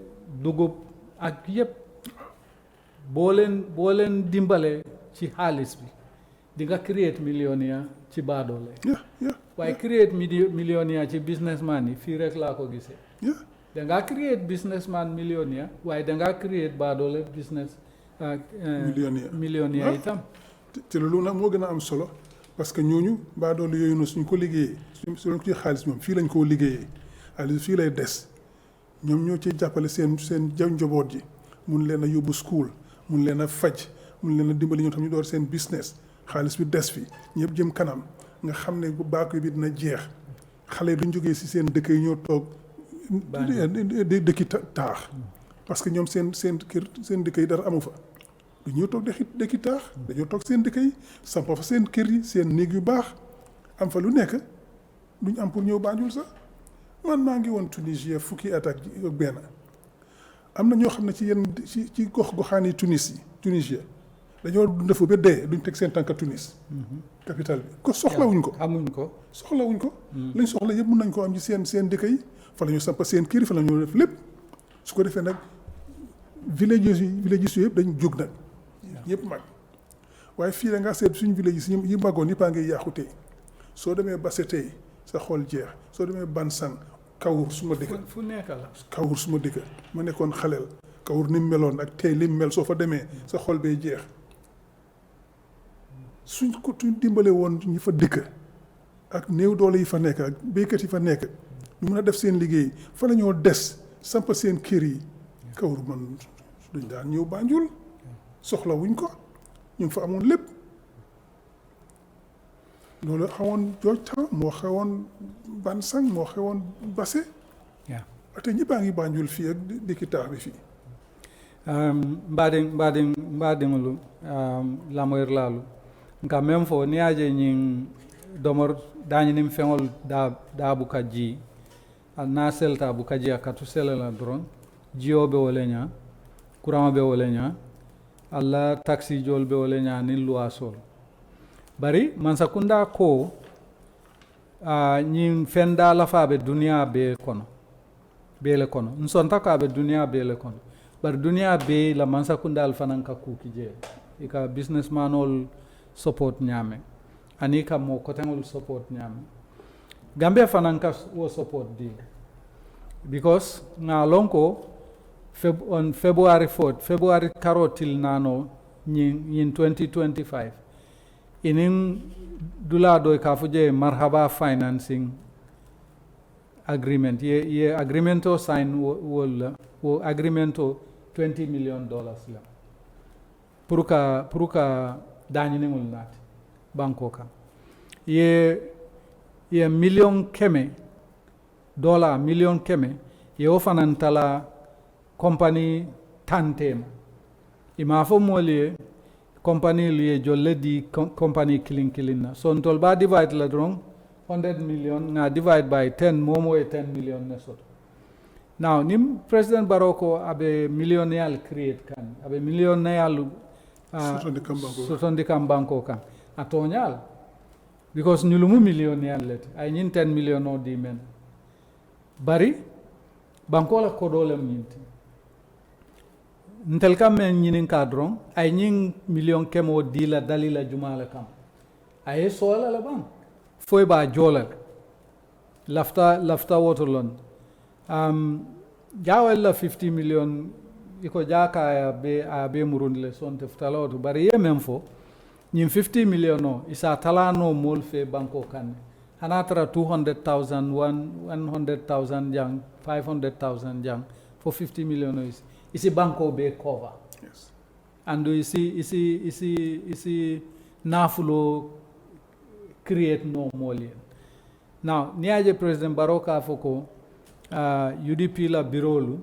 dugub ak yëpp boo leen dimbale ci xaalis bi di nga create millionnaire ci baadoole waaye create millionnaire ci businessman yi fii rek laa ko gisee da ngaa create businessman millionnaire waaye da ngaa create baadoole business millionnaire itam te loolu nag moo gën a am solo parce que ñooñu baadoole yooyu noonu suñ ko liggéeyee suñ ko ci xaalis moom fii lañ koo liggéeyee xaalis fii lay des ñoom ñoo ci jàppale seen njaboot ji mun leen a yóbbu school mun leen a faj mun leen a dimbali ñoom tam ñu door seen business xaalis bi des fi ñëpp jëm kanam nga xam ne bu baaku bi dina jeex xale yi duñ jógee si seen dëkk yi ñoo toog dëkki taax parce que ñoom seen kër seen dëkk yi dara amu fa du ñoo toog dëkki taax dañoo toog seen dëkk yi sampa fa seen kër yi seen néeg yu baax am fa lu nekk duñ am pour ñëw Banjul sax man maa ngi woon Tunisie fukki at ak benn am na ñoo xam ne ci yenn ci goxaani Tunisie dañoo dund fa ba dee duñ teg seen tànka Tunis capital bi ko soxlawuñ ko soxlawuñ ko lañ soxla yëpp mun nañ ko am ci seen dëkk yi fa la ñu sampa seen kër fa la ñu def lépp su ko defee nag villages yooyu yëpp dañ jóg nag ñëpp mag waaye fii da ngaa seet suñu villages yi magoon yëpp a ngi yàqu tey soo demee Basse tey sa xol jeex soo demee Bansang Kawur suma dëkk fu nekk la Kawur suma dëkk ma nekkoon xaleel Kawur ni mu meloon ak tey li mu mel soo fa demee sa xol bee jeex suñ ko dimbale woon ñi fa dëkk ak néew doole yi fa nekk ak béykat yi fa nekk ñu mën a def seen liggéey fa la ñoo des sampa seen kër yi Kawur man duñ daan ñëw Banjul soxla wuñ ko ñu ngi fa amoon lépp loolu xawoon Georgetown moo xewoon Bansang moo xewoon Basse te ñëppaa ngi Banjul fii ak dikki taax bi fii mbaadiŋolu lamoyir laalu nka meŋ fo niŋ ye a je ñiŋ domor dañinim feŋol da buka ji na selta buka ji akatu selela dron jiyo be wole ña courant be wole ña alla taxi jol be wole ña ni luwasol bari mansakunda ko ñin fenda lafa be duniya be kono bele kono nsonta ko abe duniya bele kono bari duniya be la mansakunda al fanan ka kuki je ika businessman ol support ñame ani ka mo kotengol support ñame Gambia fanan ka wo support di because nga lonko on February 4th February karotil nano in 2025 inin dula do ka fuje marhaba financing agreement ye agreemento sign wo agreemento $20 million la pour ka dañini ngul nati banko ka ye million keme dollar million keme ye ofanantala company tantema ima fo moli company liye jolle di company kilin na so ntol ba divide la drong 100 million nga divide by 10 momo e 10 million ne soto now nim president baroko abe millionaire create kan abe millionaire sotondi kam banko kan atonyal because nyulumu millionaire let ay nyin 10 million o di men bari banko la kodolem nyinti ntel kam men nyinin kadron ay nyin million kemo di la dalila jumala kam ay sola la bank foy ba jolal lafta waterlon jawel la 50 million iko jaka be murundle son te ftaloto bari yemen fo nyim 50 million no isa talano mol fe banko kan hanatra 200,000 100,000 jang 500,000 jang for 50 million no isi banko be cover Yes. and isi nafulo create no molien now niaje president baroka foko UDP la birolu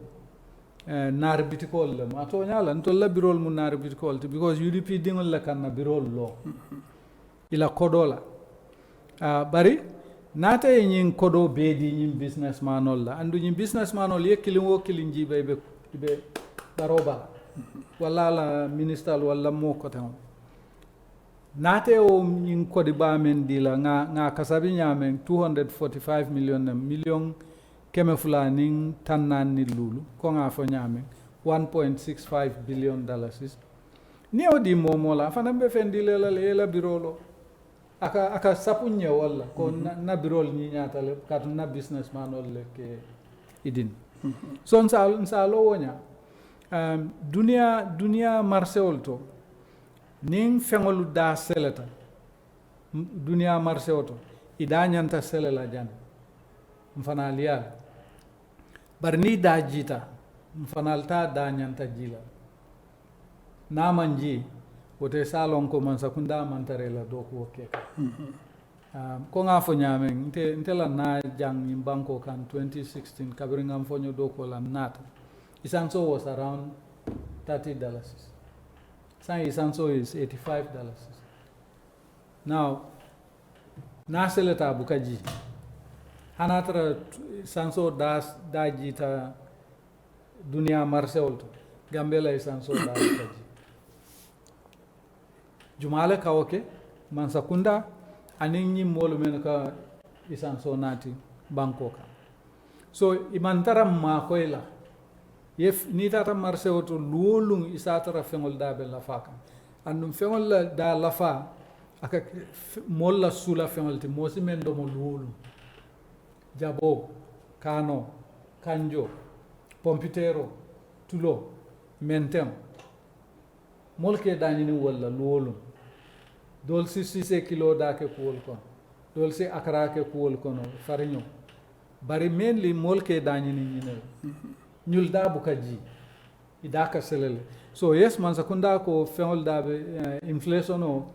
nar bitikol le ma to nyala ntol la birol mu nar bitikol because UDP dingol la kan na birol lo ila kodola bari nata yin kodo bedi yin businessman olla andu yin businessman ol yekilin wo kilin jibe be baroba wala la minister wala mo ko tan nate o yin kodi ba men dila nga kasabi nyamen 245 million keme fulani tannan ni lulu ko nga fo nyame $1.65 billion ni odi momola fana be fendile la birolo aka sapunye wala ko na birol ni nyata le kat na businessman wala ke idin son sa lo wonya dunia marché olto ning fengolu da seleta dunia marché oto ida nyanta selela jan mfana liya bar ni da jita mfanalta da nyanta jila na manji wote salon ko man sakunda man tarela do ko keka ko nga fo nyame nte la na jang in banko kan 2016 kabri ngam fo nyo do ko la nata isanso was around $30 san isanso is $85 now na seleta bukaji hanatra sanso da jita dunia marché olto gambela sanso da bukaji jumale kawoke man sakunda anin ñim molu men ka isanso nati banko ka so imantara ma koyla yef ni tata marché oto luolung isatara fengol da be la faka andum fengol la da la fa aka molla sula fengol ti mosi men do mo luolung jabo kano kanjo pompitero tulo mentem molke danini walla luolung dol si 6 kilo da ke kuol kon dol si akra ke kuol kono farigno bari mainly molke danini nyinel nyul da bukaji idaka selele so yes man sakunda ko fengol da be inflation o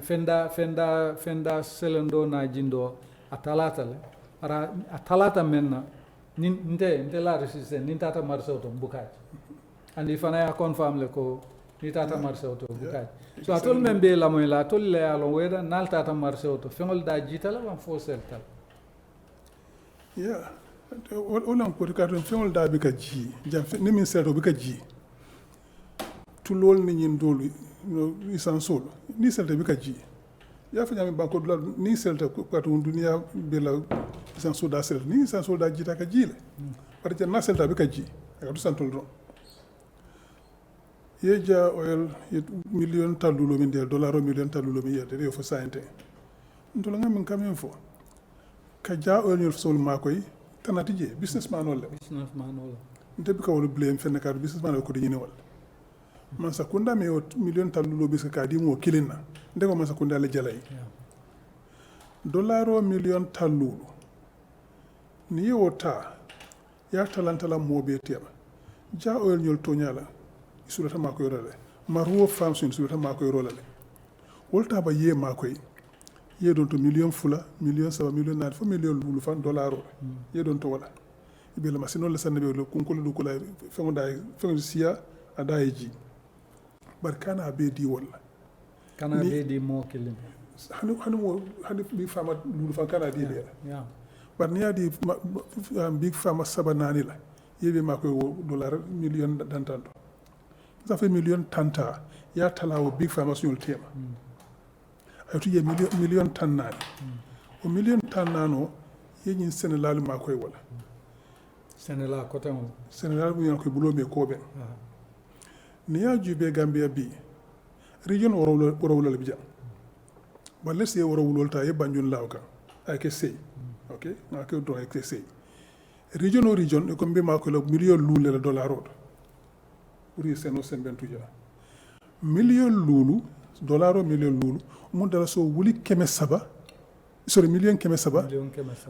fenda selendo na jindo atalata le ara atalata menna nte la resistance nin tata marso to bukaji andi fana ya confirm le ko ni tata marché auto bukaj so atol membe la moy la tol le alo weda nal tata marché auto fengol da jitala wan fo seltal yeah on ko ka ton fengol da bi ka ji jam ni min selto bi ka ji tulol ni nyin dolu no isan solo ni selto bi ka ji ya fa nyami banko dula ni selto ko to dunia be la isan soda selto ni isan soda jita ka ji le par na selto bi ka ji ka du santol do yeja oil million talulo min de dollar million talulo min yede de fo sainte ndola ngam kam fo ka ja oil ñol sol makoy tanati je businessman wala nte bi ka wala blame fenn ka businessman ko di ñini wala man sa kunda me million talulo bis ka di mo kilina nde ko man sa kunda le jalay dollar million talulo ni yota ya talantala mobe tema ja oil ñol to ñala sulata ma koy rolale maruo fam sun sulata ma koy rolale wolta ba ye ma koy ye don to million fula million saba million na fo million lulu fan dollar ye don to wala be la masino la sanbe lo kunkul du kula fengo day fengo sia adaye ji barkana be di wala kana be di mo kilim hani bi fama lulu fan kana di le ya bar niya di big fama saba nani la yebe ma koy dollar million dantanto ça fait million tanta ya talawo big pharmaceutical tema aytu ye million tannani o million tannano yeñin sénégal ma koy wala sénégal côté on sénégal bu ñan koy bulo me ko ben ni ya jube gambia bi region woro bi jam balle se woro wulol ta ye banjun lawka ay ke sey ok na ke do ay ke sey region o region ko mbi ma ko le million lule le dollar o pour seno sembentuja million lulu dollar o million lulu mun dara so wuli keme saba sorry million keme saba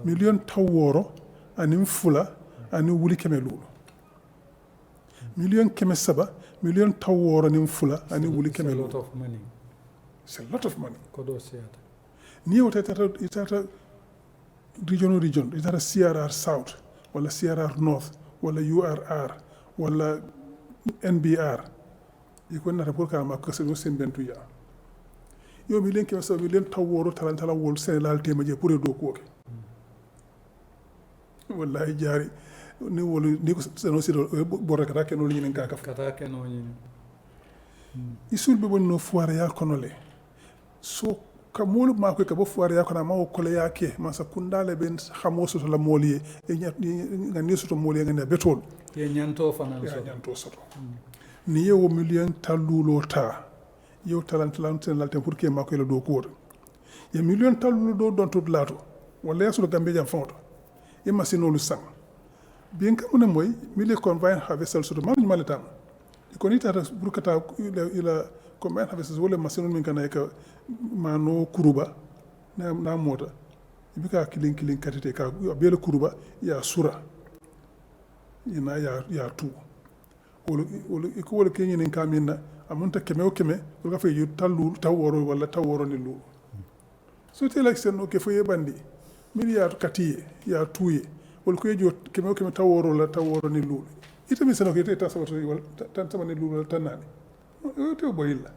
million taworo anim fula ani wuli keme lulu million keme saba million taworo anim fula ani wuli keme lulu it's a lot of money kodo seata ni o tata region itata CRR south wala CRR north wala URR wala NBR iko na rapport ka ma ko se do sembentu ya yo mi len ke so mi len taworo talantala wol Sénégal tema je pour do ko wallahi jari ni wol ni ko seno sido borre kata ken wol ñinen ka kata ken o ñinen isul be bonno foire ya konole so ka molu ma ko ka bo foire ya kona ma o kole ya ke ma sa kundale ben xamoso to la moliye e ngani soto moliye ngani betol ye ñanto fanan so ñanto soto ni yewo million talulo ta yew talantalanten pour que ma ko la do ko ye million talulo do don to lato wala yaso gambe jam fonto e masino lu sang bien kam ne moy mille convaincre harvest soto man maletam ko ni tata pour kata ila combien harvest wala masino min kana ka mano kuruba na mota ibika kilin katite ka bele kuruba ya sura ina ya tu wala iko wala kenyi nin kamina amunta keme o keme wala fa yu tallu taworo wala taworo ni lu so te like sen o ke foye bandi miliyar katiye ya tuye wala ko yejo keme o keme taworo la taworo ni lu itami sen o ke te tasawato wala tan tamani lu wala tanani o te boyilla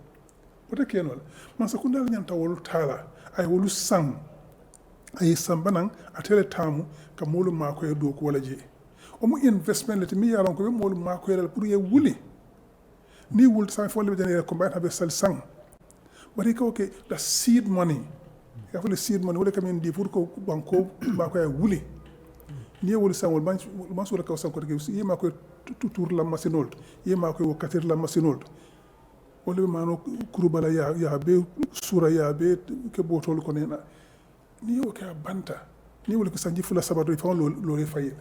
wata ken wala man sa kundal nyam tawol tala ay wolu sam ay sambanan atele tamu ka molu ma ko do ko wala je o mo investment lati mi yaron ko be molu ma ko yel pour ye wuli ni wul sa fo le jene ko ba tabe sal sang bari ko ke the seed money ya fo le seed money wala kam ndi pour ko banko ba ko ye wuli ni wul sang wol man so ko sang ko ke yi ma ko tour la masinol yi ma ko katir la masinol wala be mano kurubala ya be sura ya be ke botol ko nena ni o ka banta ni wala ko sanji fula sabado fa lo fayi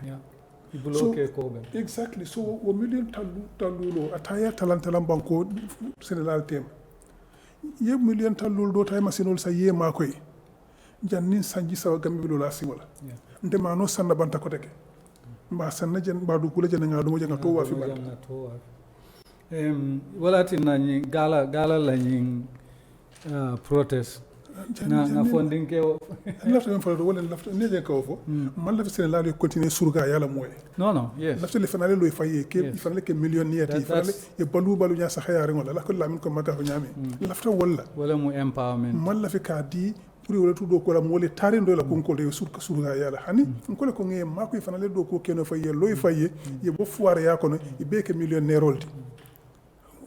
so exactly so o million talulo ataya talantalam banko Sénégal tem ye million talulo do tay masinol sa ye makoy jannin sanji sawa gambe lo la simola nde mano sanna banta ko teke mba sanna jen mba du kula jen nga do mo janga to wa fi banta wala tin na ni gala la ni protest na funding ke o lafta men fala wala lafta ne je ko fo man lafta sen la continuer surga yala moy no yes lafta le fanale lo faye ke fanale ke millionnaire ti fanale e balu nya sa khayare ngola la ko lamin ko mata ko nyami lafta wala mu empowerment man la fi ka di pour wala tudo ko la mole tare ndo la ko ko de surga yala hani ko le ko ngi mako fanale do ko keno faye loy faye ye bo foire ya ko no e be ke millionnaire oldi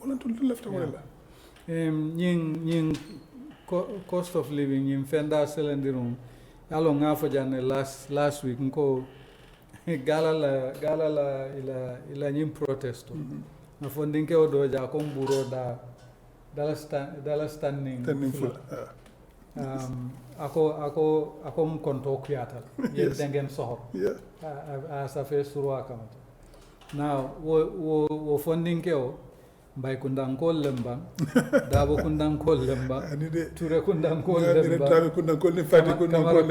wala to lafta wala ñing cost of living ñing fenda selendirum yalo nga fa janne last week nko gala la ila ñing protesto na fondinke o do ja ko mburo dala standing full ako konto kuyatal ye dengen sohor a sa fe suru account now wo fondinke o mbay kundankol lembang dabo kundankol lembang ture kundankol lembang drame kundankol ni fati kundankol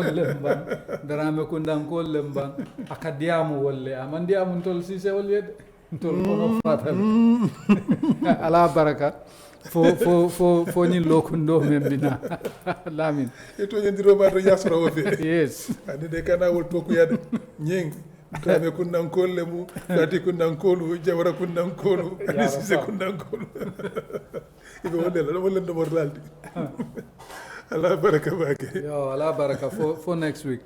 lembang drame kundankol lembang akadiamu wolle amandiamu tol sise wolle tol kono fatal ala baraka fo ni lokundo membina lamin eto yendiro ma to yasro wofe yes ande de kana wol toku yade nyeng drame kundankol mu fati kundankolu jawara kundankolu ani sise kundankolu ibe wolle do morlaldi ala baraka bake yo ala baraka for next week